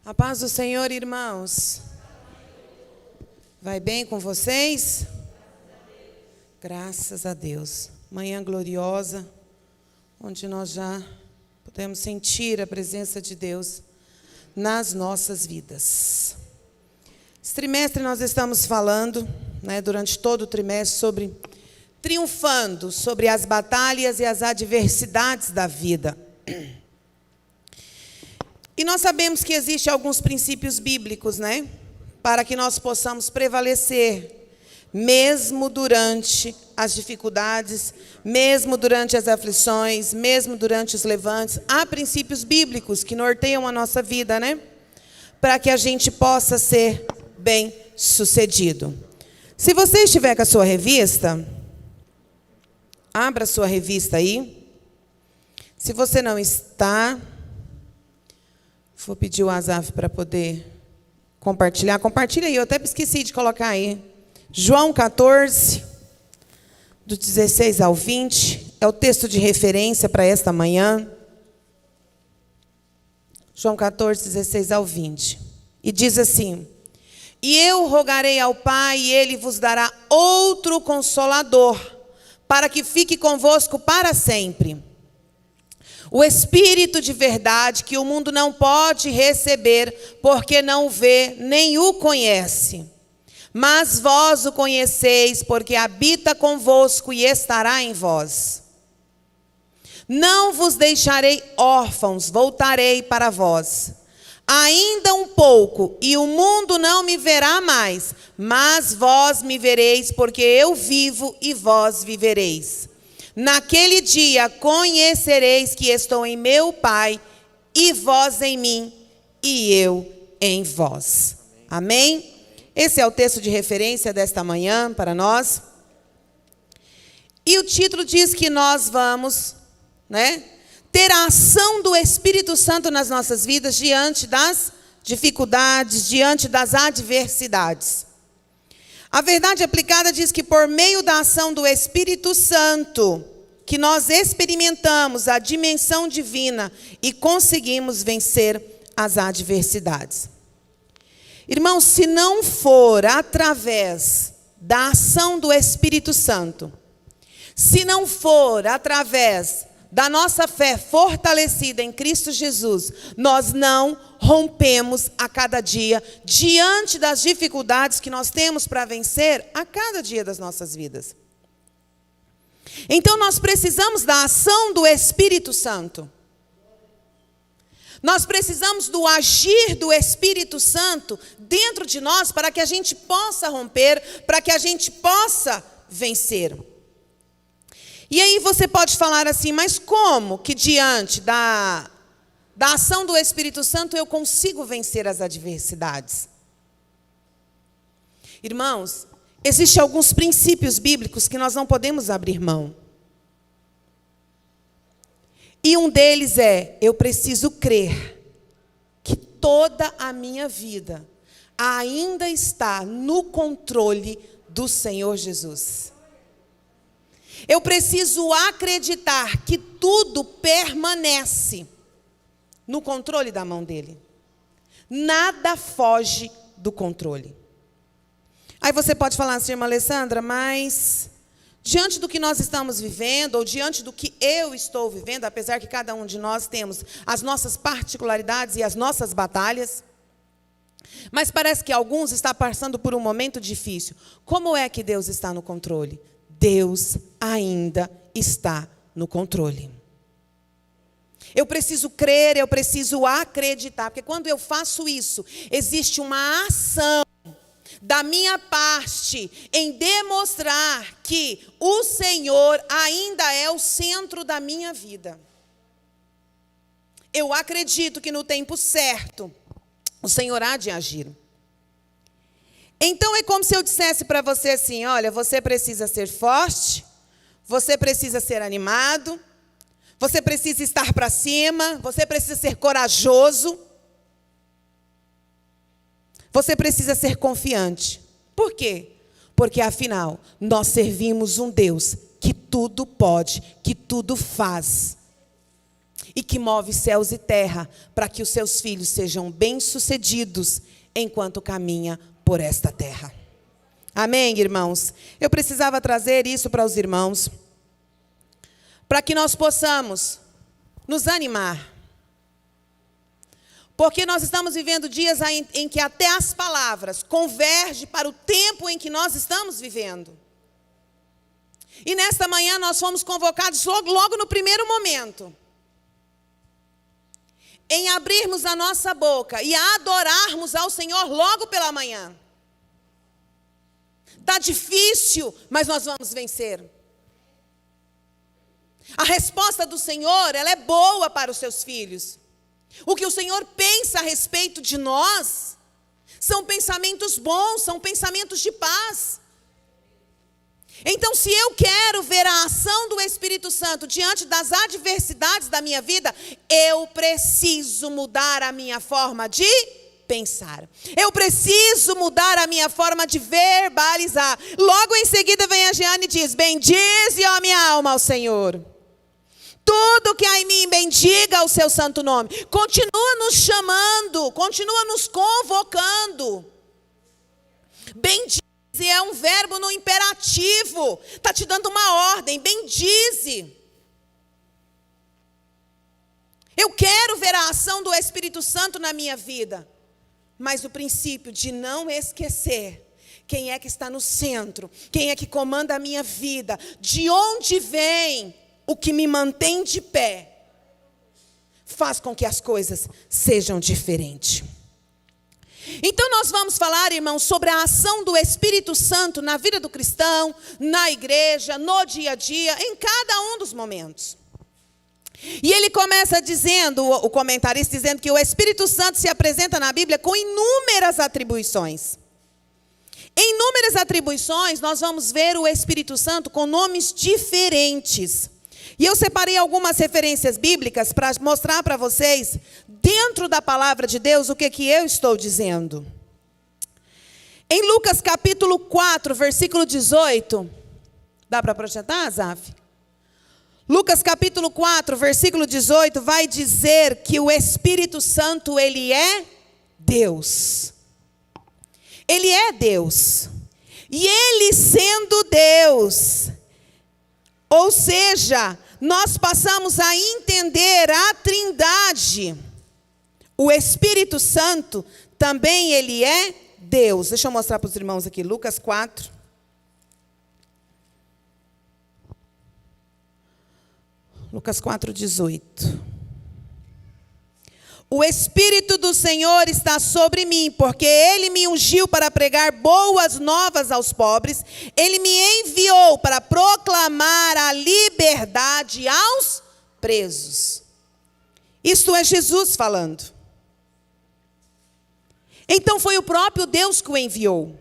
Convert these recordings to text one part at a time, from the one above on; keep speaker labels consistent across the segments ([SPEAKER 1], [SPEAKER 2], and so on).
[SPEAKER 1] A paz do Senhor, irmãos. Vai bem com vocês? Graças a Deus. Manhã gloriosa, onde nós já podemos sentir a presença de Deus nas nossas vidas. Esse trimestre nós estamos falando, durante todo o trimestre, sobre triunfando sobre as batalhas e as adversidades da vida. E nós sabemos que existem alguns princípios bíblicos, para que nós possamos prevalecer, mesmo durante as dificuldades, mesmo durante as aflições, mesmo durante os levantes. Há princípios bíblicos que norteiam a nossa vida, para que a gente possa ser bem-sucedido. Se você estiver com a sua revista, abra a sua revista aí. Se você não está, vou pedir o Azaf para poder compartilhar. Compartilha aí, eu até esqueci de colocar aí. João 14, do 16 ao 20, é o texto de referência para esta manhã. João 14, 16 ao 20. E diz assim: E eu rogarei ao Pai, e Ele vos dará outro Consolador, para que fique convosco para sempre. O Espírito de verdade, que o mundo não pode receber, porque não o vê, nem o conhece. Mas vós o conheceis, porque habita convosco e estará em vós. Não vos deixarei órfãos, voltarei para vós. Ainda um pouco, e o mundo não me verá mais, mas vós me vereis, porque eu vivo e vós vivereis. Naquele dia conhecereis que estou em meu Pai, e vós em mim, e eu em vós. Amém? Esse é o texto de referência desta manhã para nós. E o título diz que nós vamos, ter a ação do Espírito Santo nas nossas vidas diante das dificuldades, diante das adversidades. A verdade aplicada diz que por meio da ação do Espírito Santo, que nós experimentamos a dimensão divina e conseguimos vencer as adversidades. Irmãos, se não for através da ação do Espírito Santo, se não for através da nossa fé fortalecida em Cristo Jesus, nós não rompemos a cada dia, diante das dificuldades que nós temos para vencer a cada dia das nossas vidas. Então nós precisamos da ação do Espírito Santo. Nós precisamos do agir do Espírito Santo dentro de nós para que a gente possa romper, para que a gente possa vencer. E aí você pode falar assim, mas como que diante da ação do Espírito Santo eu consigo vencer as adversidades? Irmãos, existem alguns princípios bíblicos que nós não podemos abrir mão. E um deles é, eu preciso crer que toda a minha vida ainda está no controle do Senhor Jesus. Eu preciso acreditar que tudo permanece no controle da mão dele. Nada foge do controle. Aí você pode falar assim, irmã Alessandra, mas diante do que nós estamos vivendo, ou diante do que eu estou vivendo, apesar que cada um de nós temos as nossas particularidades e as nossas batalhas, mas parece que alguns estão passando por um momento difícil. Como é que Deus está no controle? Deus ainda está no controle. Eu preciso crer, eu preciso acreditar, porque quando eu faço isso, existe uma ação da minha parte em demonstrar que o Senhor ainda é o centro da minha vida. Eu acredito que no tempo certo, o Senhor há de agir. Então é como se eu dissesse para você assim, olha, você precisa ser forte, você precisa ser animado, você precisa estar para cima, você precisa ser corajoso, você precisa ser confiante. Por quê? Porque afinal, nós servimos um Deus que tudo pode, que tudo faz. e que move céus e terra, para que os seus filhos sejam bem-sucedidos enquanto caminha por esta terra. Amém, irmãos? Eu precisava trazer isso para os irmãos, para que nós possamos nos animar. Porque nós estamos vivendo dias em que até as palavras convergem para o tempo em que nós estamos vivendo. E nesta manhã nós fomos convocados logo no primeiro momento, em abrirmos a nossa boca e a adorarmos ao Senhor logo pela manhã. Está difícil, mas nós vamos vencer. A resposta do Senhor, ela é boa para os seus filhos. O que o Senhor pensa a respeito de nós são pensamentos bons, são pensamentos de paz. Então, se eu quero ver a ação do Espírito Santo diante das adversidades da minha vida, eu preciso mudar a minha forma de pensar. Eu preciso mudar a minha forma de verbalizar. Logo em seguida vem a Jeane e diz: bendize, ó minha alma, ao Senhor. Tudo que há em mim, bendiga o seu santo nome. Continua nos chamando, continua nos convocando. Bendize é um verbo no imperativo. Está te dando uma ordem, bendize. Eu quero ver a ação do Espírito Santo na minha vida. Mas o princípio de não esquecer quem é que está no centro, quem é que comanda a minha vida, de onde vem o que me mantém de pé, faz com que as coisas sejam diferentes. Então nós vamos falar, irmãos, sobre a ação do Espírito Santo na vida do cristão, na igreja, no dia a dia, em cada um dos momentos. E ele começa dizendo, o comentarista dizendo que o Espírito Santo se apresenta na Bíblia com inúmeras atribuições. Em inúmeras atribuições, nós vamos ver o Espírito Santo com nomes diferentes. E eu separei algumas referências bíblicas para mostrar para vocês, dentro da palavra de Deus, o que eu estou dizendo. Em Lucas capítulo 4, versículo 18. Dá para projetar, Azaf? Lucas capítulo 4, versículo 18, vai dizer que o Espírito Santo, ele é Deus. Ele é Deus. E ele sendo Deus, ou seja, nós passamos a entender a Trindade. O Espírito Santo também ele é Deus. Deixa eu mostrar para os irmãos aqui, Lucas 4. Lucas 4, 18. O Espírito do Senhor está sobre mim, porque Ele me ungiu para pregar boas novas aos pobres. Ele me enviou para proclamar a liberdade aos presos. Isto é Jesus falando. Então foi o próprio Deus que o enviou.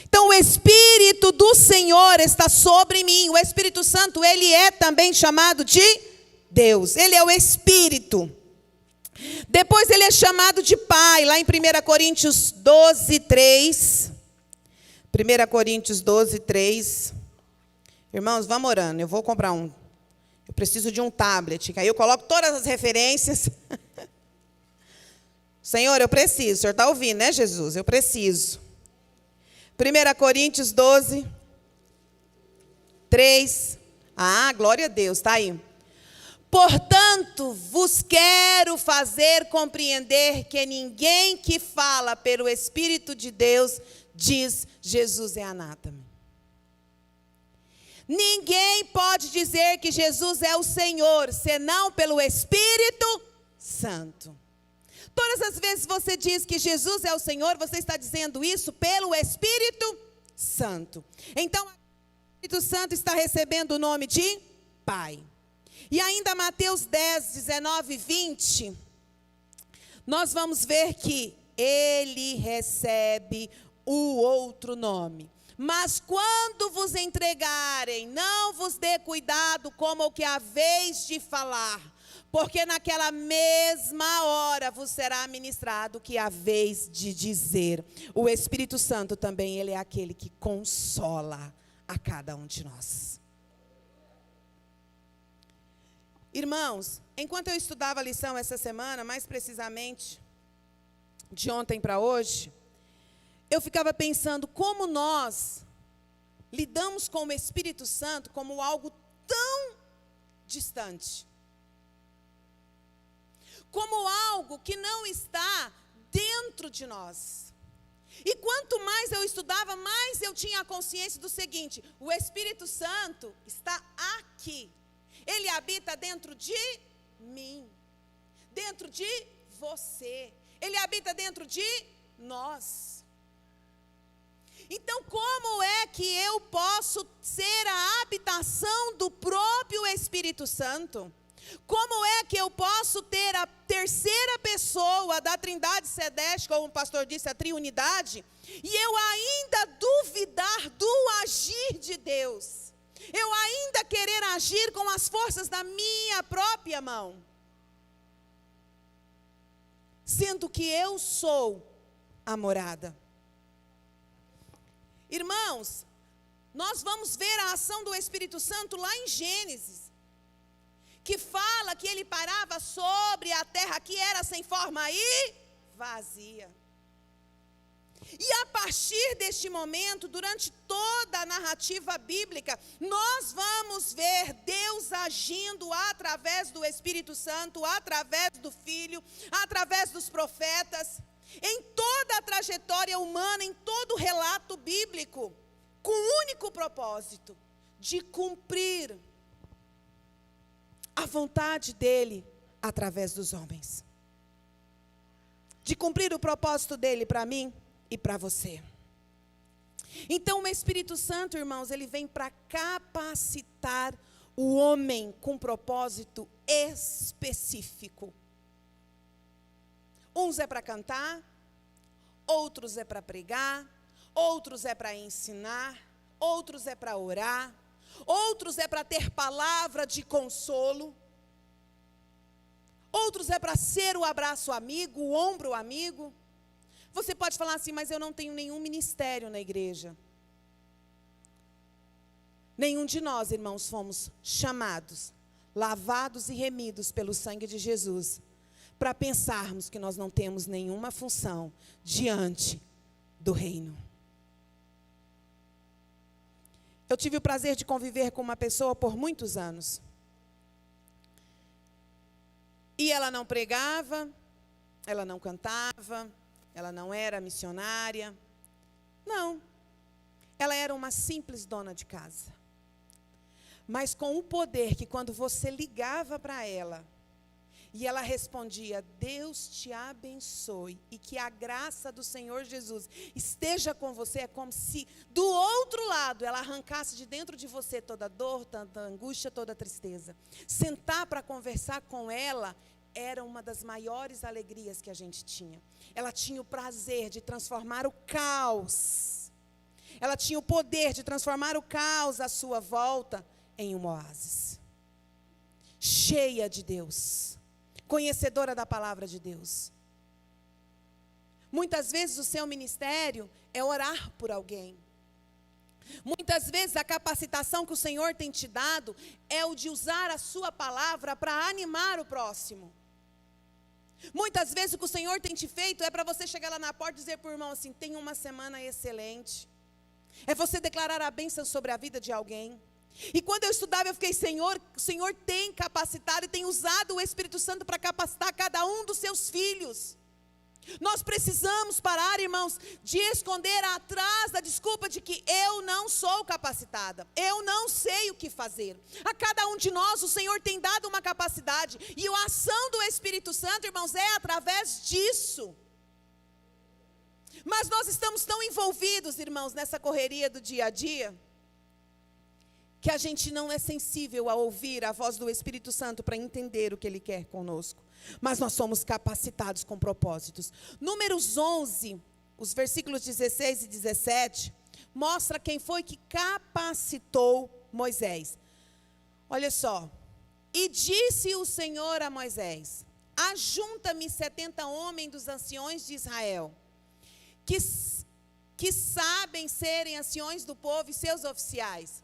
[SPEAKER 1] Então o Espírito do Senhor está sobre mim. O Espírito Santo, ele é também chamado de Deus. Ele é o Espírito. Depois ele é chamado de Pai, lá em 1 Coríntios 12, 3. 1 Coríntios 12, 3. Irmãos, vamos orando. Eu vou comprar um. Eu preciso de um tablet. Aí eu coloco todas as referências. Senhor, eu preciso. O Senhor está ouvindo, né, Jesus? Eu preciso. 1 Coríntios 12, 3. Ah, glória a Deus, está aí. Portanto, vos quero fazer compreender que ninguém que fala pelo Espírito de Deus diz Jesus é anátema. Ninguém pode dizer que Jesus é o Senhor, senão pelo Espírito Santo. Todas as vezes você diz que Jesus é o Senhor, você está dizendo isso pelo Espírito Santo. Então, o Espírito Santo está recebendo o nome de Pai. E ainda Mateus 10, 19 e 20, nós vamos ver que ele recebe o outro nome. Mas quando vos entregarem, não vos dê cuidado como o que haveis de falar, porque naquela mesma hora vos será ministrado o que haveis de dizer. O Espírito Santo também, ele é aquele que consola a cada um de nós. Irmãos, enquanto eu estudava a lição essa semana, mais precisamente de ontem para hoje, eu ficava pensando como nós lidamos com o Espírito Santo como algo tão distante. Como algo que não está dentro de nós. E quanto mais eu estudava, mais eu tinha a consciência do seguinte: o Espírito Santo está aqui. Ele habita dentro de mim, dentro de você. Ele habita dentro de nós. Então, como é que eu posso ser a habitação do próprio Espírito Santo? Como é que eu posso ter a terceira pessoa da Trindade Celeste, como o pastor disse, a triunidade, e eu ainda duvidar do agir de Deus? Eu ainda querer agir com as forças da minha própria mão? Sendo que eu sou a morada. Irmãos, nós vamos ver a ação do Espírito Santo lá em Gênesis, que fala que ele parava sobre a terra que era sem forma e vazia. E a partir deste momento, durante toda a narrativa bíblica, nós vamos ver Deus agindo através do Espírito Santo, através do Filho, através dos profetas, em toda a trajetória humana, em todo o relato bíblico, com o único propósito de cumprir a vontade dele através dos homens. De cumprir o propósito dele para mim e para você. Então o Espírito Santo, irmãos, ele vem para capacitar o homem com propósito específico. Uns é para cantar, outros é para pregar, outros é para ensinar, outros é para orar, outros é para ter palavra de consolo, outros é para ser o abraço amigo, o ombro amigo. Você pode falar assim, mas eu não tenho nenhum ministério na igreja. Nenhum de nós, irmãos, fomos chamados, lavados e remidos pelo sangue de Jesus, para pensarmos que nós não temos nenhuma função diante do reino. Eu tive o prazer de conviver com uma pessoa por muitos anos. E ela não pregava, ela não cantava, ela não era missionária. Não. Ela era uma simples dona de casa. Mas com o poder que quando você ligava para ela, e ela respondia, Deus te abençoe, e que a graça do Senhor Jesus esteja com você, é como se do outro lado ela arrancasse de dentro de você toda dor, toda angústia, toda tristeza. Sentar para conversar com ela era uma das maiores alegrias que a gente tinha. Ela tinha o prazer de transformar o caos. Ela tinha o poder de transformar o caos à sua volta em um oásis. Cheia de Deus. Conhecedora da palavra de Deus. Muitas vezes o seu ministério é orar por alguém. Muitas vezes a capacitação que o Senhor tem te dado é o de usar a sua palavra para animar o próximo. Muitas vezes o que o Senhor tem te feito é para você chegar lá na porta e dizer para o irmão assim, tenha uma semana excelente. É você declarar a bênção sobre a vida de alguém. E quando eu estudava, eu fiquei, Senhor, o Senhor tem capacitado e tem usado o Espírito Santo para capacitar cada um dos seus filhos. Nós precisamos parar, irmãos, de esconder atrás da desculpa de que eu não sou capacitada, eu não sei o que fazer. A cada um de nós o Senhor tem dado uma capacidade, e a ação do Espírito Santo, irmãos, é através disso. Mas nós estamos tão envolvidos, irmãos, nessa correria do dia a dia, que a gente não é sensível a ouvir a voz do Espírito Santo para entender o que Ele quer conosco. Mas nós somos capacitados com propósitos. Números 11, os versículos 16 e 17, mostra quem foi que capacitou Moisés. Olha só. E disse o Senhor a Moisés, ajunta-me 70 homens dos anciões de Israel, que sabem serem anciões do povo e seus oficiais.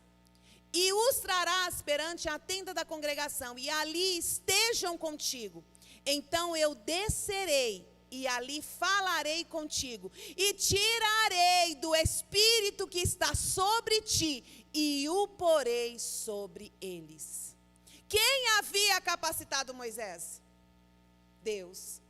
[SPEAKER 1] e os trarás perante a tenda da congregação, e ali estejam contigo. Então eu descerei, e ali falarei contigo, e tirarei do Espírito que está sobre ti, e o porei sobre eles. Quem havia capacitado Moisés? Deus.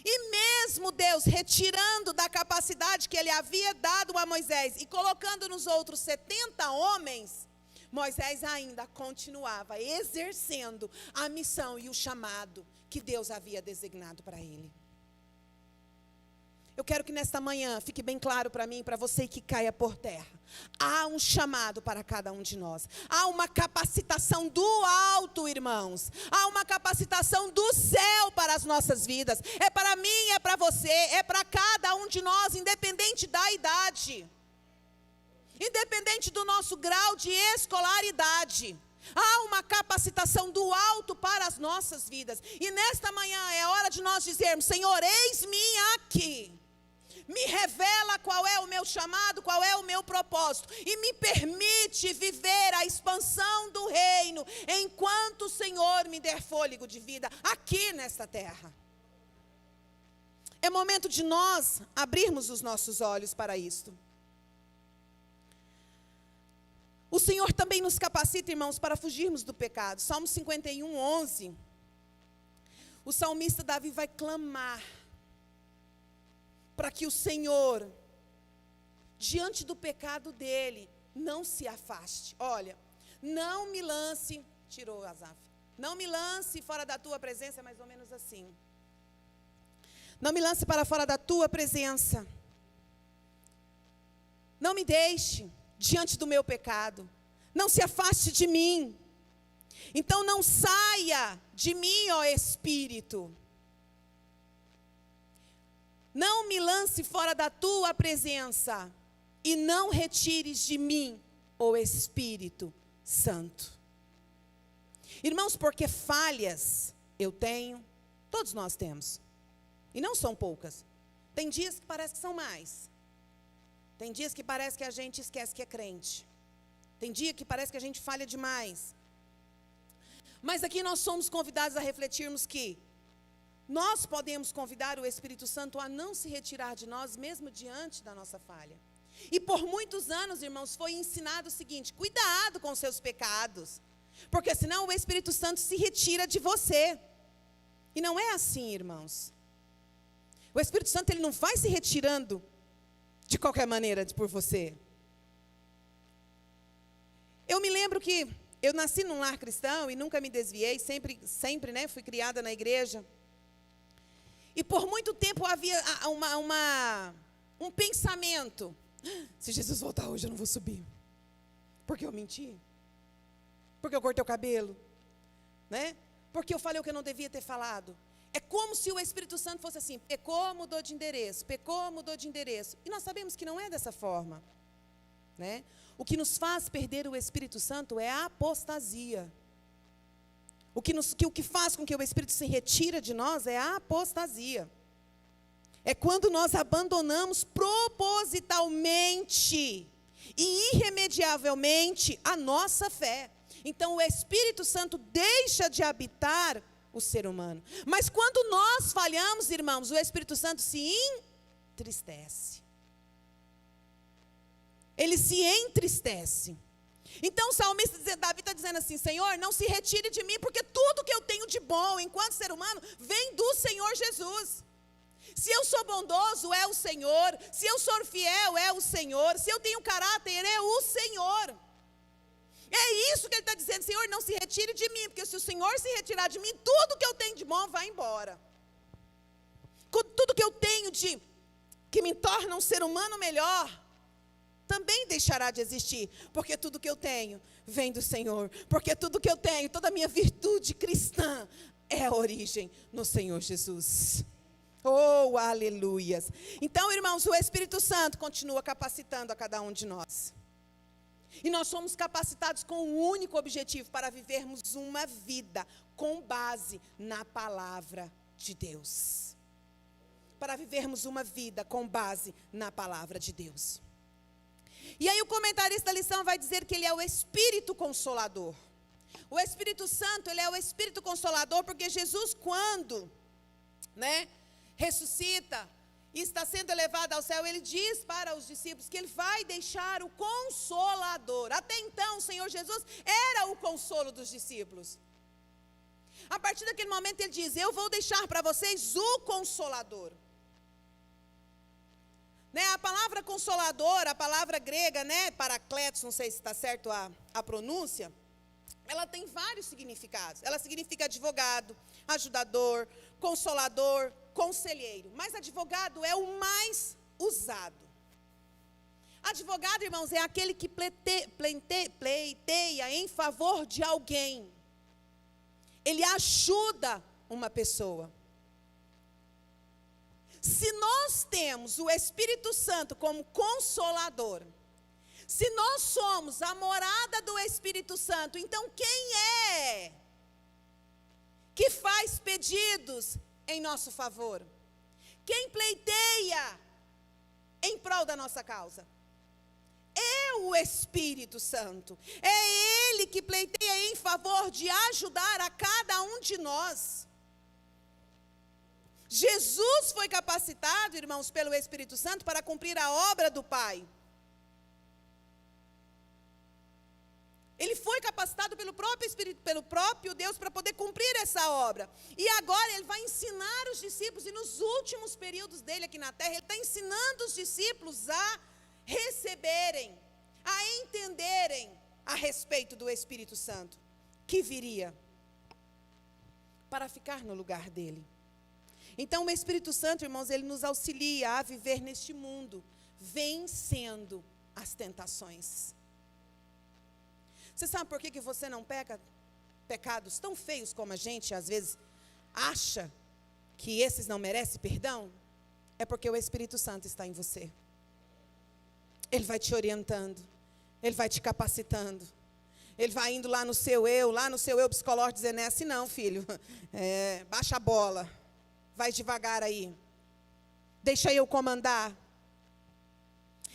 [SPEAKER 1] E mesmo Deus retirando da capacidade que ele havia dado a Moisés e colocando nos outros 70 homens, Moisés ainda continuava exercendo a missão e o chamado que Deus havia designado para ele. Eu quero que nesta manhã fique bem claro para mim e para você que caia por terra. Há um chamado para cada um de nós. Há uma capacitação do alto, irmãos. Há uma capacitação do céu para as nossas vidas. É para mim, é para você, é para cada um de nós, independente da idade. Independente do nosso grau de escolaridade. Há uma capacitação do alto para as nossas vidas. E nesta manhã é hora de nós dizermos: Senhor, eis-me aqui. Me revela qual é o meu chamado, qual é o meu propósito. E me permite viver a expansão do reino, enquanto o Senhor me der fôlego de vida aqui nesta terra. É momento de nós abrirmos os nossos olhos para isto. O Senhor também nos capacita, irmãos, para fugirmos do pecado. Salmo 51, 11. O salmista Davi vai clamar para que o Senhor, diante do pecado dele, não se afaste. Olha, não me lance, tirou Asaf, não me lance fora da tua presença, é mais ou menos assim. Não me lance para fora da tua presença. Não me deixe diante do meu pecado. Não se afaste de mim. Então não saia de mim, ó Espírito. Não me lance fora da tua presença, e não retires de mim o Espírito Santo. Irmãos, porque falhas eu tenho, todos nós temos. E não são poucas. Tem dias que parece que são mais. Tem dias que parece que a gente esquece que é crente. Tem dia que parece que a gente falha demais. Mas aqui nós somos convidados a refletirmos que nós podemos convidar o Espírito Santo a não se retirar de nós, mesmo diante da nossa falha. E por muitos anos, irmãos, foi ensinado o seguinte: cuidado com os seus pecados, porque senão o Espírito Santo se retira de você. E não é assim, irmãos. O Espírito Santo, ele não vai se retirando de qualquer maneira por você. Eu me lembro que eu nasci num lar cristão e nunca me desviei, sempre, fui criada na igreja. E por muito tempo havia um pensamento: se Jesus voltar hoje eu não vou subir. Porque eu menti? Porque eu cortei o cabelo? Né? Porque eu falei o que eu não devia ter falado? É como se o Espírito Santo fosse assim: pecou, mudou de endereço, pecou, mudou de endereço. E nós sabemos que não é dessa forma. Né? O que nos faz perder o Espírito Santo é a apostasia. O que faz com que o Espírito se retira de nós é a apostasia. É quando nós abandonamos propositalmente e irremediavelmente a nossa fé. Então o Espírito Santo deixa de habitar o ser humano. Mas quando nós falhamos, irmãos, o Espírito Santo se entristece. Ele se entristece. Então o salmista Davi está dizendo assim: Senhor, não se retire de mim, porque tudo que eu tenho de bom enquanto ser humano vem do Senhor Jesus. Se eu sou bondoso, é o Senhor. Se eu sou fiel, é o Senhor. Se eu tenho caráter, é o Senhor. É isso que ele está dizendo: Senhor, não se retire de mim, porque se o Senhor se retirar de mim, tudo que eu tenho de bom vai embora. Tudo que eu tenho que me torna um ser humano melhor também deixará de existir, porque tudo que eu tenho vem do Senhor, porque tudo que eu tenho, toda a minha virtude cristã é a origem no Senhor Jesus. Oh, aleluias! Então, irmãos, o Espírito Santo continua capacitando a cada um de nós. E nós somos capacitados com um único objetivo: para vivermos uma vida com base na palavra de Deus. Para vivermos uma vida com base na palavra de Deus. E aí o comentarista da lição vai dizer que ele é o Espírito Consolador. O Espírito Santo, ele é o Espírito Consolador, porque Jesus, quando, ressuscita e está sendo elevado ao céu, ele diz para os discípulos que ele vai deixar o Consolador. Até então, o Senhor Jesus era o consolo dos discípulos. A partir daquele momento ele diz: eu vou deixar para vocês o Consolador. A palavra Consolador, a palavra grega, Paracletos, não sei se está certo a pronúncia, ela tem vários significados. Ela significa advogado, ajudador, consolador, conselheiro. Mas advogado é o mais usado. Advogado, irmãos, é aquele que pleiteia em favor de alguém. Ele ajuda uma pessoa. Se nós temos o Espírito Santo como consolador, se nós somos a morada do Espírito Santo, então quem é que faz pedidos em nosso favor? Quem pleiteia em prol da nossa causa? É o Espírito Santo. É Ele que pleiteia em favor de ajudar a cada um de nós. Jesus foi capacitado, irmãos, pelo Espírito Santo para cumprir a obra do Pai. Ele foi capacitado pelo próprio Espírito, pelo próprio Deus, para poder cumprir essa obra. E agora ele vai ensinar os discípulos, e nos últimos períodos dele aqui na terra, ele está ensinando os discípulos a receberem, a entenderem a respeito do Espírito Santo, que viria para ficar no lugar dele. Então o Espírito Santo, irmãos, ele nos auxilia a viver neste mundo, vencendo as tentações. Você sabe por que você não peca pecados tão feios como a gente às vezes acha que esses não merecem perdão? É porque o Espírito Santo está em você. Ele vai te orientando, ele vai te capacitando. Ele vai indo lá no seu eu psicológico, dizendo: não é assim não, filho. Baixa a bola, vai devagar aí. Deixa eu comandar.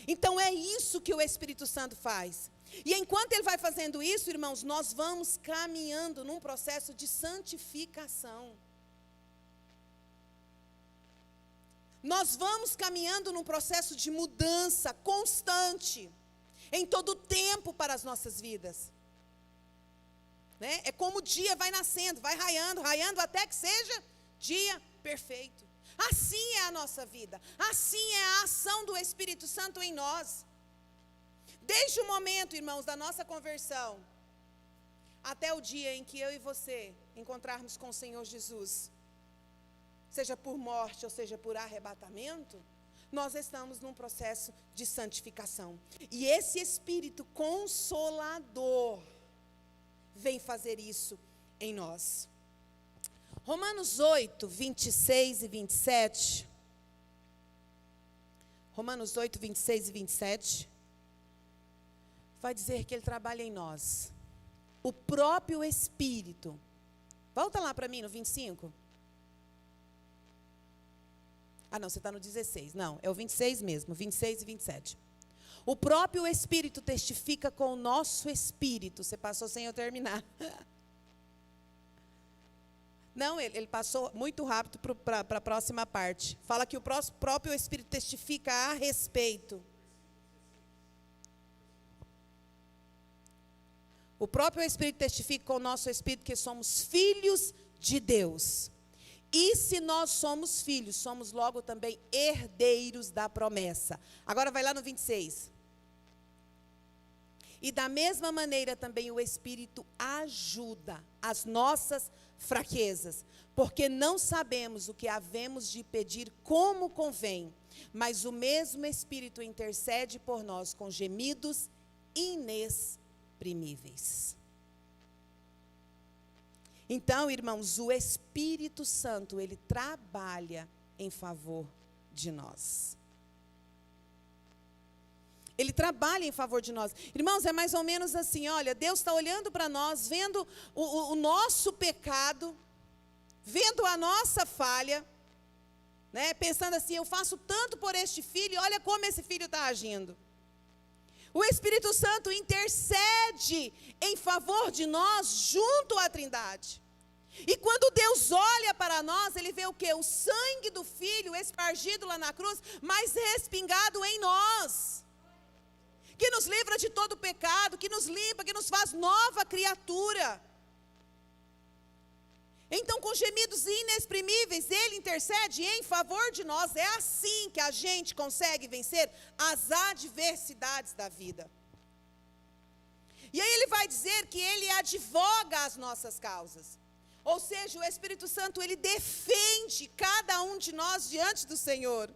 [SPEAKER 1] Então é isso que o Espírito Santo faz. E enquanto ele vai fazendo isso, irmãos, nós vamos caminhando num processo de santificação. Nós vamos caminhando num processo de mudança constante, em todo o tempo para as nossas vidas. É como o dia vai nascendo, vai raiando, raiando até que seja dia perfeito. Assim é a nossa vida, assim é a ação do Espírito Santo em nós. Desde o momento, irmãos, da nossa conversão, até o dia em que eu e você encontrarmos com o Senhor Jesus, seja por morte ou seja por arrebatamento, nós estamos num processo de santificação. E esse Espírito Consolador vem fazer isso em nós. Romanos 8, 26 e 27. Romanos 8, 26 e 27. Vai dizer que ele trabalha em nós. O próprio Espírito. Volta lá para mim no 25. Ah, não, você está no 16. Não, é o 26 mesmo, 26 e 27. O próprio Espírito testifica com o nosso espírito. Você passou sem eu terminar. Não, ele passou muito rápido para a próxima parte. Fala que o próprio Espírito testifica a respeito. O próprio Espírito testifica com o nosso espírito que somos filhos de Deus. E se nós somos filhos, somos logo também herdeiros da promessa. Agora vai lá no 26. E da mesma maneira também o Espírito ajuda as nossas fraquezas, porque não sabemos o que havemos de pedir como convém, mas o mesmo Espírito intercede por nós com gemidos inexprimíveis. Então, irmãos, o Espírito Santo, ele trabalha em favor de nós. Ele trabalha em favor de nós. Irmãos, é mais ou menos assim, olha, Deus está olhando para nós, vendo o nosso pecado, vendo a nossa falha, pensando assim, eu faço tanto por este filho, e olha como esse filho está agindo. O Espírito Santo intercede em favor de nós junto à Trindade. E quando Deus olha para nós, Ele vê o quê? O sangue do Filho espargido lá na cruz, mas respingado em nós. Que nos livra de todo pecado, que nos limpa, que nos faz nova criatura. Então, com gemidos inexprimíveis, Ele intercede em favor de nós. É assim que a gente consegue vencer as adversidades da vida. E aí Ele vai dizer que Ele advoga as nossas causas. Ou seja, o Espírito Santo, Ele defende cada um de nós diante do Senhor.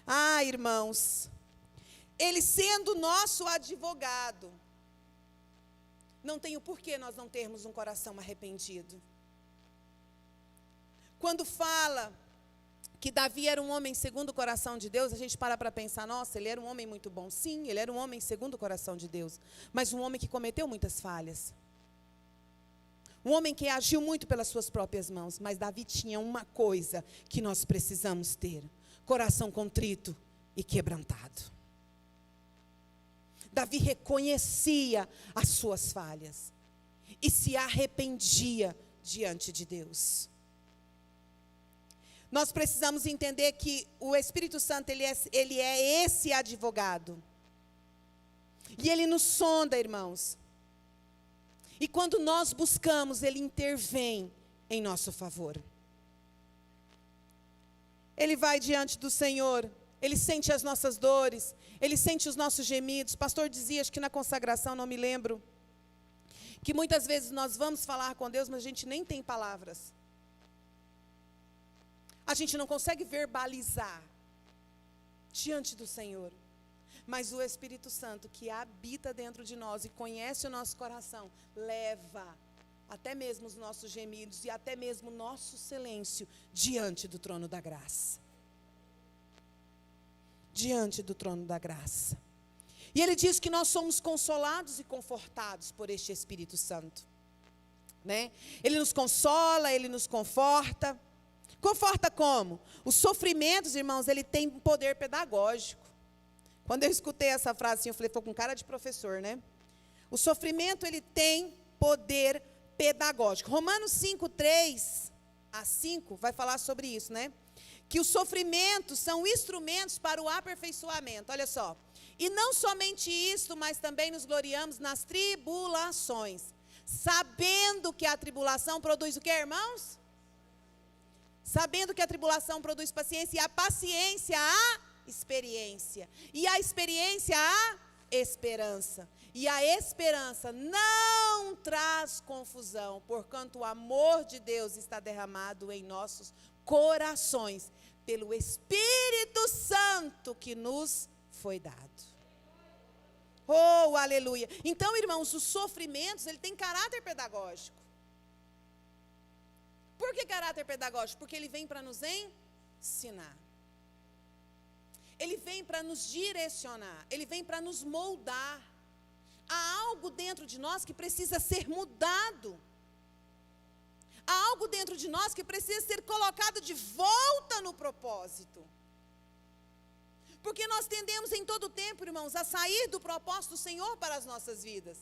[SPEAKER 1] Ah, irmãos, Ele sendo nosso advogado, não tem o porquê nós não termos um coração arrependido. Quando fala que Davi era um homem segundo o coração de Deus, a gente para pensar, nossa, ele era um homem muito bom. Sim, ele era um homem segundo o coração de Deus, mas um homem que cometeu muitas falhas. Um homem que agiu muito pelas suas próprias mãos. Mas Davi tinha uma coisa que nós precisamos ter: coração contrito e quebrantado. Davi reconhecia as suas falhas e se arrependia diante de Deus. Nós precisamos entender que o Espírito Santo, ele é esse advogado. E ele nos sonda, irmãos. E quando nós buscamos, Ele intervém em nosso favor. Ele vai diante do Senhor, Ele sente as nossas dores, Ele sente os nossos gemidos. O pastor dizia, acho que na consagração, não me lembro, que muitas vezes nós vamos falar com Deus, mas a gente nem tem palavras. A gente não consegue verbalizar diante do Senhor. Mas o Espírito Santo, que habita dentro de nós e conhece o nosso coração, leva até mesmo os nossos gemidos e até mesmo o nosso silêncio diante do trono da graça. Diante do trono da graça. E Ele diz que nós somos consolados e confortados por este Espírito Santo. Né? Ele nos consola, Ele nos conforta. Conforta como? Os sofrimentos, irmãos, ele tem poder pedagógico. Quando eu escutei essa frase assim, eu falei, foi com cara de professor, né? O sofrimento, ele tem poder pedagógico. Romanos 5, 3 a 5 vai falar sobre isso, né? Que os sofrimentos são instrumentos para o aperfeiçoamento. Olha só. E não somente isso, mas também nos gloriamos nas tribulações. Sabendo que a tribulação produz o quê, irmãos? Sabendo que a tribulação produz paciência, e a paciência a experiência, e a experiência a esperança, e a esperança não traz confusão, porquanto o amor de Deus está derramado em nossos corações, pelo Espírito Santo que nos foi dado. Oh, aleluia! Então, irmãos, os sofrimentos, ele tem caráter pedagógico. Por que caráter pedagógico? Porque ele vem para nos ensinar. Ele vem para nos direcionar. Ele vem para nos moldar. Há algo dentro de nós que precisa ser mudado. Há algo dentro de nós que precisa ser colocado de volta no propósito. Porque nós tendemos em todo tempo, irmãos, a sair do propósito do Senhor para as nossas vidas.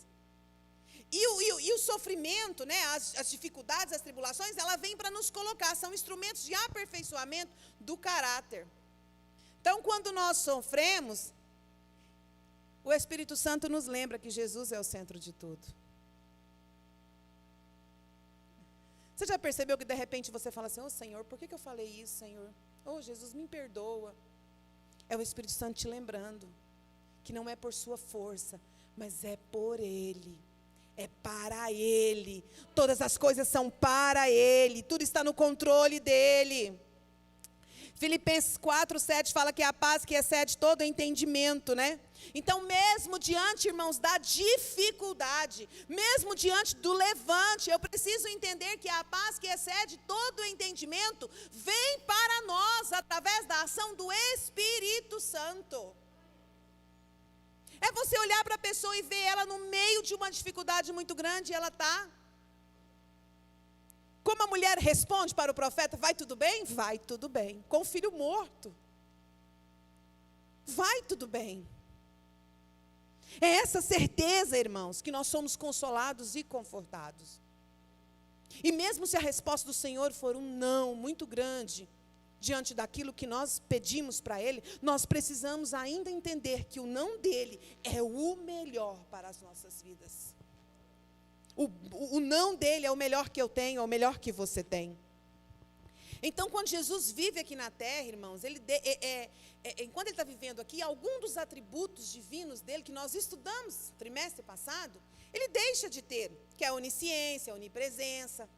[SPEAKER 1] E o sofrimento, né, as dificuldades, as tribulações, ela vem para nos colocar, são instrumentos de aperfeiçoamento do caráter. Então, quando nós sofremos, o Espírito Santo nos lembra que Jesus é o centro de tudo. Você já percebeu que de repente você fala assim, ô Senhor, por que eu falei isso, Senhor? Ô Jesus, me perdoa. É o Espírito Santo te lembrando que não é por sua força, mas é por Ele. É para Ele. Todas as coisas são para Ele. Tudo está no controle dEle. Filipenses 4, 7 fala que é a paz que excede todo entendimento, né? Então, mesmo diante, irmãos, da dificuldade, mesmo diante do levante, eu preciso entender que a paz que excede todo o entendimento vem para nós através da ação do Espírito Santo. É você olhar para a pessoa e ver ela no meio de uma dificuldade muito grande e ela está. Como a mulher responde para o profeta, vai tudo bem? Vai tudo bem. Com o filho morto. Vai tudo bem. É essa certeza, irmãos, que nós somos consolados e confortados. E mesmo se a resposta do Senhor for um não muito grande, diante daquilo que nós pedimos para Ele, nós precisamos ainda entender que o não dEle é o melhor para as nossas vidas. O não dEle é o melhor que eu tenho, é o melhor que você tem. Então, quando Jesus vive aqui na terra, irmãos, enquanto Ele está vivendo aqui, algum dos atributos divinos dEle, que nós estudamos no trimestre passado, Ele deixa de ter, que é a onisciência, a onipresença.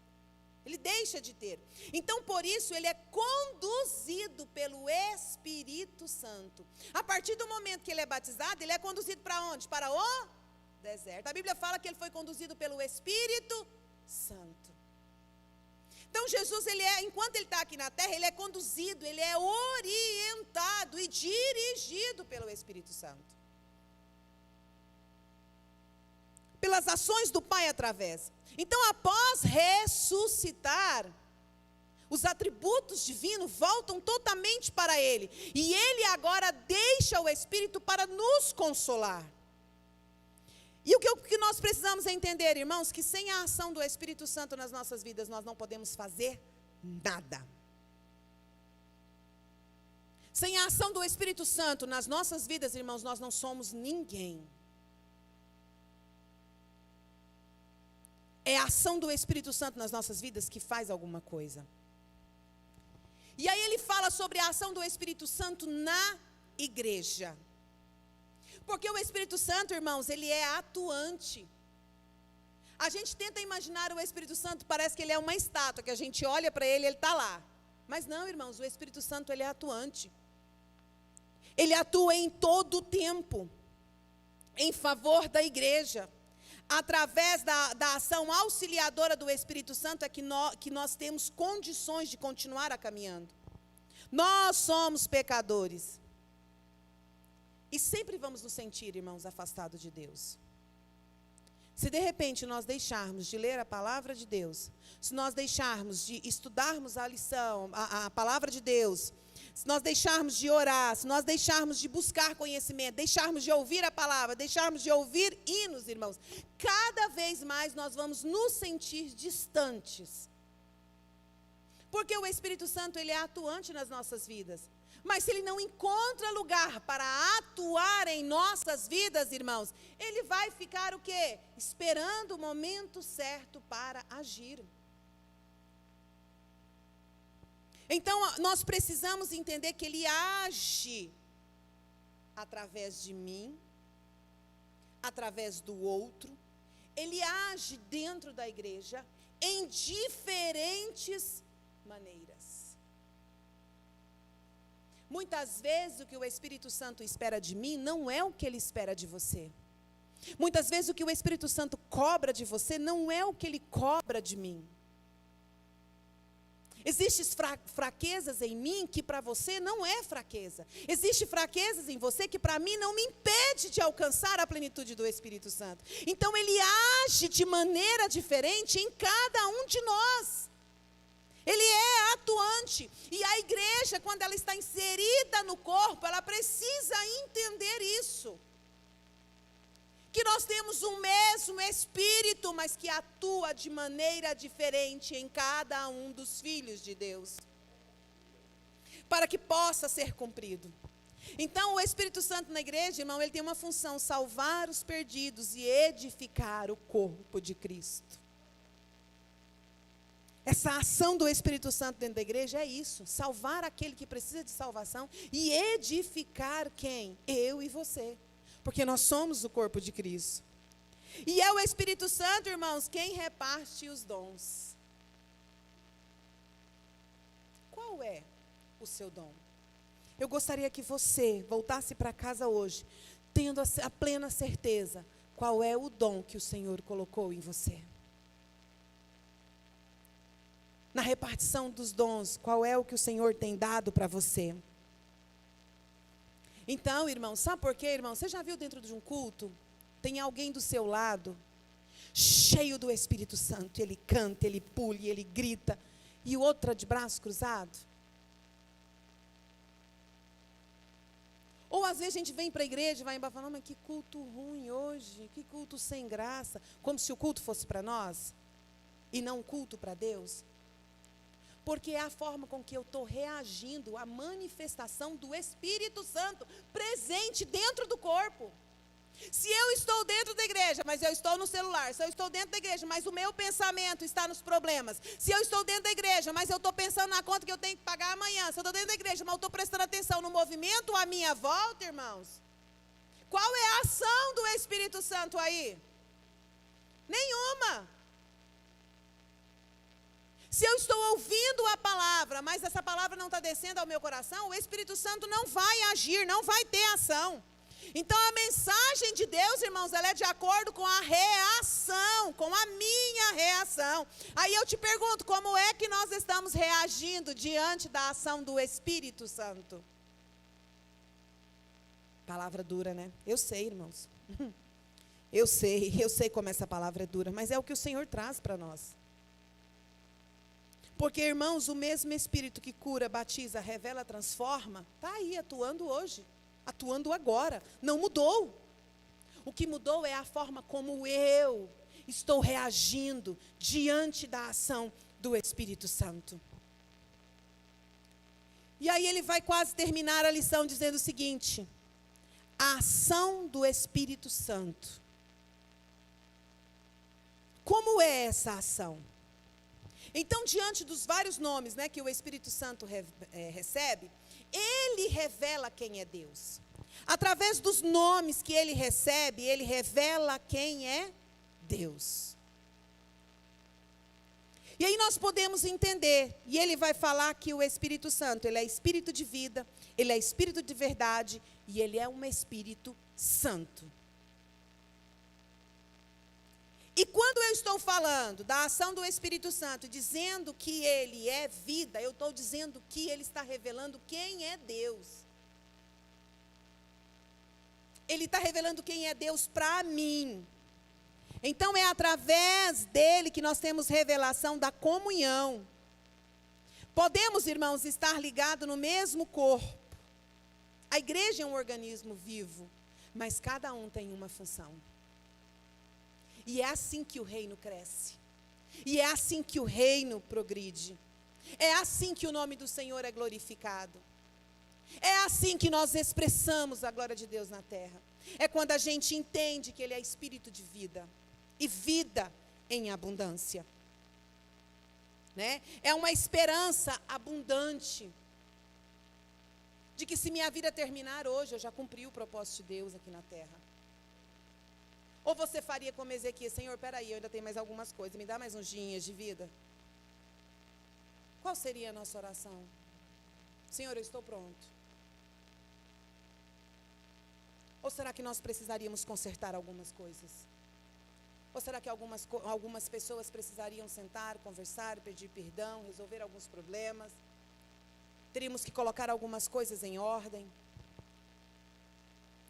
[SPEAKER 1] Ele deixa de ter. Então, por isso, Ele é conduzido pelo Espírito Santo. A partir do momento que Ele é batizado, Ele é conduzido para onde? Para o deserto. A Bíblia fala que Ele foi conduzido pelo Espírito Santo. Então Jesus, enquanto Ele está aqui na terra, Ele é conduzido, Ele é orientado e dirigido pelo Espírito Santo. Pelas ações do Pai através. Então, após ressuscitar, os atributos divinos voltam totalmente para Ele. E Ele agora deixa o Espírito para nos consolar. E o que nós precisamos entender, irmãos, que sem a ação do Espírito Santo nas nossas vidas, nós não podemos fazer nada. Sem a ação do Espírito Santo nas nossas vidas, irmãos, nós não somos ninguém. É a ação do Espírito Santo nas nossas vidas que faz alguma coisa. E aí ele fala sobre a ação do Espírito Santo na igreja. Porque o Espírito Santo, irmãos, ele é atuante. A gente tenta imaginar o Espírito Santo, parece que ele é uma estátua, que a gente olha para ele e ele está lá. Mas não, irmãos, o Espírito Santo, ele é atuante. Ele atua em todo o tempo, em favor da igreja. Através da ação auxiliadora do Espírito Santo é que nós temos condições de continuar a caminhando. Nós somos pecadores. E sempre vamos nos sentir, irmãos, afastados de Deus. Se de repente nós deixarmos de ler a palavra de Deus, se nós deixarmos de estudarmos a lição, a palavra de Deus, se nós deixarmos de orar, se nós deixarmos de buscar conhecimento, deixarmos de ouvir a palavra, deixarmos de ouvir hinos, irmãos, cada vez mais nós vamos nos sentir distantes. Porque o Espírito Santo, ele é atuante nas nossas vidas. Mas se ele não encontra lugar para atuar em nossas vidas, irmãos, ele vai ficar o quê? Esperando o momento certo para agir. Então, nós precisamos entender que ele age através de mim, através do outro. Ele age dentro da igreja em diferentes maneiras. Muitas vezes o que o Espírito Santo espera de mim não é o que ele espera de você. Muitas vezes o que o Espírito Santo cobra de você não é o que ele cobra de mim. Existem fraquezas em mim que para você não é fraqueza. Existem fraquezas em você que para mim não me impede de alcançar a plenitude do Espírito Santo. Então ele age de maneira diferente em cada um de nós. Ele é atuante. E a igreja, quando ela está inserida no corpo, ela precisa entender isso. Que nós temos o mesmo Espírito, mas que atua de maneira diferente em cada um dos filhos de Deus. Para que possa ser cumprido. Então, o Espírito Santo na igreja, irmão, ele tem uma função: salvar os perdidos e edificar o corpo de Cristo. Essa ação do Espírito Santo dentro da igreja é isso: salvar aquele que precisa de salvação e edificar quem? Eu e você. Porque nós somos o corpo de Cristo. E é o Espírito Santo, irmãos, quem reparte os dons. Qual é o seu dom? Eu gostaria que você voltasse para casa hoje, tendo a plena certeza qual é o dom que o Senhor colocou em você. Na repartição dos dons, qual é o que o Senhor tem dado para você? Então, irmão, sabe por quê, irmão? Você já viu dentro de um culto, tem alguém do seu lado, cheio do Espírito Santo, ele canta, ele pula, ele grita, e o outro de braço cruzado? Ou às vezes a gente vem para a igreja e vai embora falando, mas que culto ruim hoje, que culto sem graça. Como se o culto fosse para nós e não um culto para Deus. Porque é a forma com que eu estou reagindo à manifestação do Espírito Santo presente dentro do corpo. Se eu estou dentro da igreja, mas eu estou no celular. Se eu estou dentro da igreja, mas o meu pensamento está nos problemas. Se eu estou dentro da igreja, mas eu estou pensando na conta que eu tenho que pagar amanhã. Se eu estou dentro da igreja, mas eu estou prestando atenção no movimento à minha volta, irmãos. Qual é a ação do Espírito Santo aí? Nenhuma. Se eu estou ouvindo a palavra, mas essa palavra não está descendo ao meu coração, o Espírito Santo não vai agir, não vai ter ação. Então a mensagem de Deus, irmãos, ela é de acordo com a reação, com a minha reação. Aí eu te pergunto, como é que nós estamos reagindo diante da ação do Espírito Santo? Palavra dura, né? Eu sei, irmãos. Eu sei como essa palavra é dura, mas é o que o Senhor traz para nós. Porque, irmãos, o mesmo Espírito que cura, batiza, revela, transforma, está aí atuando hoje. Atuando agora, não mudou. O que mudou é a forma como eu estou reagindo diante da ação do Espírito Santo. E aí ele vai quase terminar a lição dizendo o seguinte: a ação do Espírito Santo. Como é essa ação? Então, diante dos vários nomes, né, que o Espírito Santo recebe, ele revela quem é Deus. Através dos nomes que ele recebe, ele revela quem é Deus. E aí nós podemos entender, e ele vai falar que o Espírito Santo, ele é Espírito de vida, ele é Espírito de verdade, e ele é um Espírito Santo. E quando eu estou falando da ação do Espírito Santo, dizendo que ele é vida, eu estou dizendo que ele está revelando quem é Deus. Ele está revelando quem é Deus para mim. Então é através dele que nós temos revelação da comunhão. Podemos, irmãos, estar ligados no mesmo corpo. A igreja é um organismo vivo, mas cada um tem uma função. E é assim que o reino cresce. E é assim que o reino progride. É assim que o nome do Senhor é glorificado. É assim que nós expressamos a glória de Deus na terra. É quando a gente entende que ele é espírito de vida. E vida em abundância. Né? É uma esperança abundante. De que se minha vida terminar hoje, eu já cumpri o propósito de Deus aqui na terra. Ou você faria como Ezequias: Senhor, peraí, eu ainda tenho mais algumas coisas, me dá mais uns dias de vida. Qual seria a nossa oração? Senhor, eu estou pronto. Ou será que nós precisaríamos consertar algumas coisas? Ou será que algumas pessoas precisariam sentar, conversar, pedir perdão, resolver alguns problemas? Teríamos que colocar algumas coisas em ordem?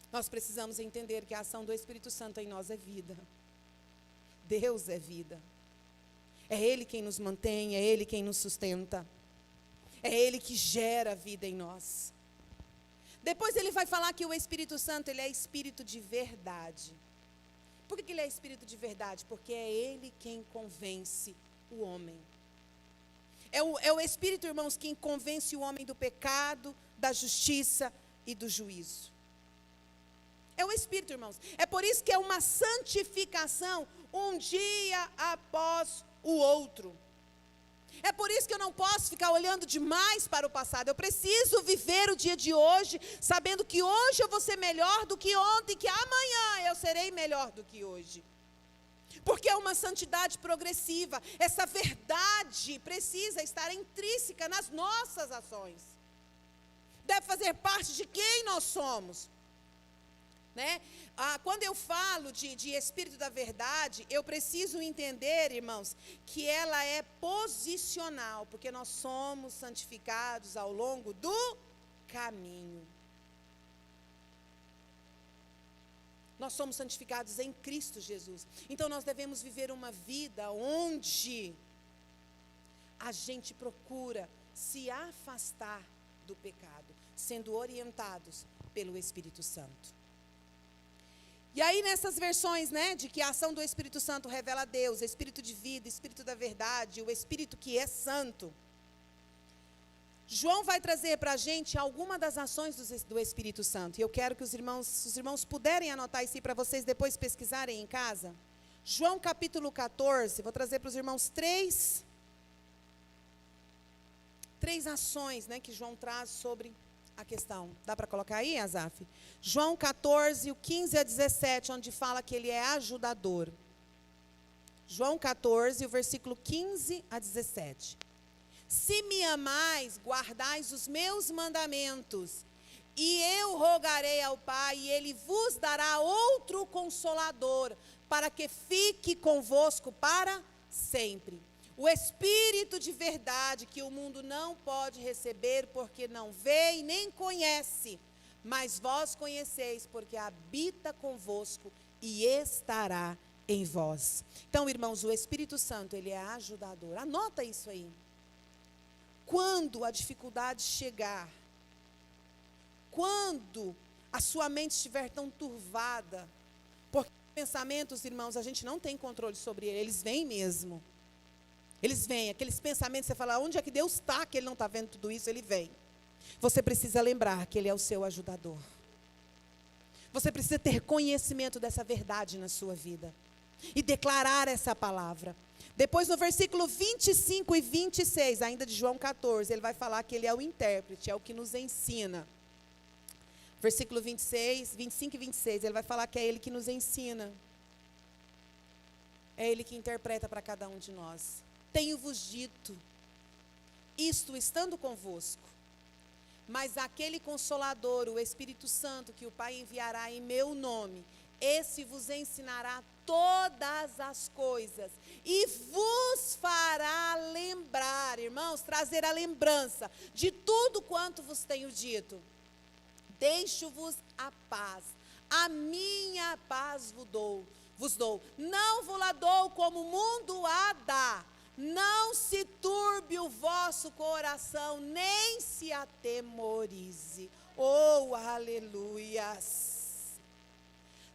[SPEAKER 1] Nós precisamos entender que a ação do Espírito Santo em nós é vida. Deus é vida. É Ele quem nos mantém, é Ele quem nos sustenta. É Ele que gera vida em nós. Depois ele vai falar que o Espírito Santo, ele é Espírito de verdade. Por que ele é Espírito de verdade? Porque é Ele quem convence o homem. É o Espírito, irmãos, quem convence o homem do pecado, da justiça e do juízo. É o Espírito, irmãos. É por isso que é uma santificação um dia após o outro. É por isso que eu não posso ficar olhando demais para o passado. Eu preciso viver o dia de hoje, sabendo que hoje eu vou ser melhor do que ontem, que amanhã eu serei melhor do que hoje. Porque é uma santidade progressiva. Essa verdade precisa estar intrínseca nas nossas ações. Deve fazer parte de quem nós somos. Né? Quando eu falo de Espírito da verdade, eu preciso entender, irmãos, que ela é posicional, porque nós somos santificados ao longo do caminho. Nós somos santificados em Cristo Jesus. Então nós devemos viver uma vida onde a gente procura se afastar do pecado, sendo orientados pelo Espírito Santo. E aí nessas versões, de que a ação do Espírito Santo revela Deus, Espírito de vida, Espírito da verdade, o Espírito que é santo, João vai trazer para a gente alguma das ações do Espírito Santo. E eu quero que os irmãos puderem anotar isso para vocês depois pesquisarem em casa. João capítulo 14, vou trazer para os irmãos três ações, que João traz sobre a questão. Dá para colocar aí, Azaf? João 14, o 15 a 17, onde fala que ele é ajudador. João 14, o versículo 15 a 17. Se me amais, guardais os meus mandamentos, e eu rogarei ao Pai, e ele vos dará outro consolador, para que fique convosco para sempre. O Espírito de verdade que o mundo não pode receber, porque não vê e nem conhece, mas vós conheceis, porque habita convosco e estará em vós. Então, irmãos, o Espírito Santo, ele é ajudador. Anota isso aí. Quando a dificuldade chegar, quando a sua mente estiver tão turvada, porque pensamentos, irmãos, a gente não tem controle sobre eles vêm mesmo. Eles vêm, aqueles pensamentos, você fala, onde é que Deus está, que Ele não está vendo tudo isso, Ele vem. Você precisa lembrar que Ele é o seu ajudador. Você precisa ter conhecimento dessa verdade na sua vida. E declarar essa palavra. Depois no versículo 25 e 26, ainda de João 14, ele vai falar que Ele é o intérprete, é o que nos ensina. Versículo 25 e 26, ele vai falar que é Ele que nos ensina. É Ele que interpreta para cada um de nós. Tenho-vos dito, isto estando convosco, mas aquele Consolador, o Espírito Santo, que o Pai enviará em meu nome, esse vos ensinará todas as coisas e vos fará lembrar, irmãos, trazer a lembrança de tudo quanto vos tenho dito. Deixo-vos a paz, a minha paz vos dou. Não vos la dou como o mundo a dá. Não se turbe o vosso coração, nem se atemorize. Oh, aleluias.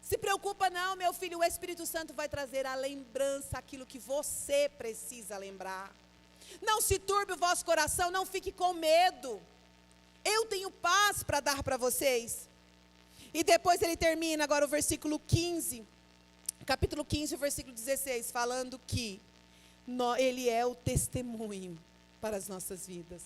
[SPEAKER 1] Se preocupa não, meu filho, o Espírito Santo vai trazer a lembrança, aquilo que você precisa lembrar. Não se turbe o vosso coração, não fique com medo. Eu tenho paz para dar para vocês. E depois ele termina agora o versículo 15, capítulo 15, versículo 16, falando que Ele é o testemunho para as nossas vidas.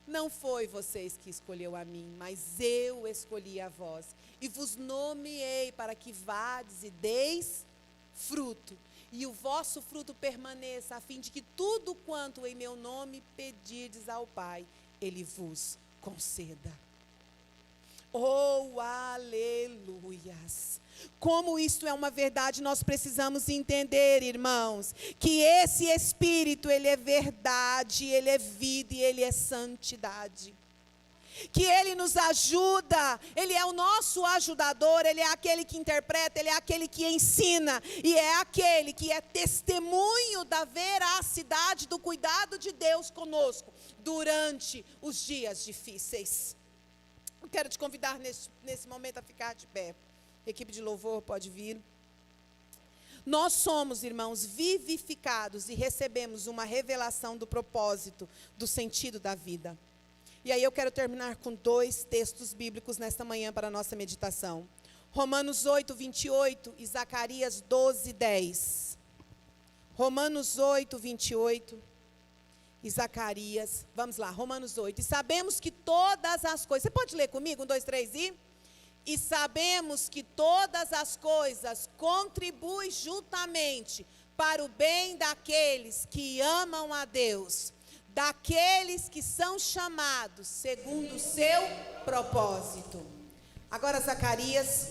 [SPEAKER 1] Não foi vocês que escolheu a mim, mas eu escolhi a vós. E vos nomeei para que vades e deis fruto. E o vosso fruto permaneça, a fim de que tudo quanto em meu nome pedirdes ao Pai, Ele vos conceda. Oh, aleluias! Como isto é uma verdade, nós precisamos entender, irmãos, que esse Espírito, Ele é verdade, Ele é vida e Ele é santidade. Que Ele nos ajuda, Ele é o nosso ajudador, Ele é aquele que interpreta, Ele é aquele que ensina, e é aquele que é testemunho da veracidade, do cuidado de Deus conosco, durante os dias difíceis. Eu quero te convidar nesse momento a ficar de pé. Equipe de louvor pode vir. Nós somos, irmãos, vivificados e recebemos uma revelação do propósito, do sentido da vida. E aí eu quero terminar com 2 textos bíblicos nesta manhã para a nossa meditação. Romanos 8, 28 e Zacarias 12, 10. Romanos 8, 28 e Zacarias. Vamos lá, Romanos 8. E sabemos que todas as coisas... Você pode ler comigo? 1, 2, 3 e... E sabemos que todas as coisas contribuem juntamente para o bem daqueles que amam a Deus, daqueles que são chamados segundo o seu propósito. Agora Zacarias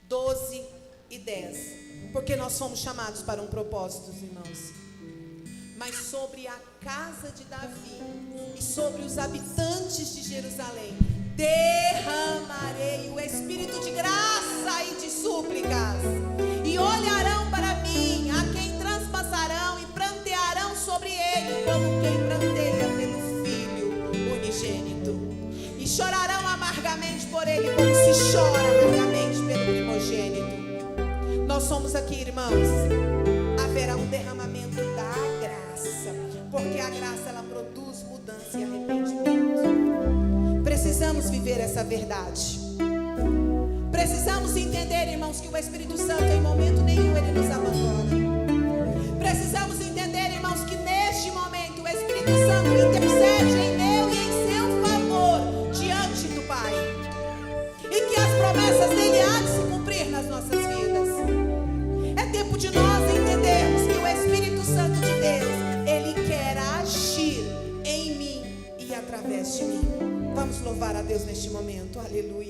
[SPEAKER 1] 12 e 10. Porque nós somos chamados para um propósito, irmãos. Mas sobre a casa de Davi e sobre os habitantes de Jerusalém derramarei o Espírito de graça e de súplicas, e olharão para mim a quem transpassarão e prantearão sobre ele como quem pranteia pelo Filho unigênito, e chorarão amargamente chora amargamente pelo primogênito. Nós somos aqui, irmãos. Haverá um derramamento da graça, porque a graça, ela produz mudança e arrependimento. Precisamos viver essa verdade. Precisamos entender, irmãos, que o Espírito Santo, em momento nenhum, ele nos abandona. Precisamos entender, irmãos, que neste momento o Espírito Santo intercede em meu e em seu favor diante do Pai, e que as promessas dele há de se cumprir nas nossas vidas. É tempo de nós entendermos que o Espírito Santo de Deus, ele quer agir em mim e através de mim. Vamos louvar a Deus neste momento. Aleluia.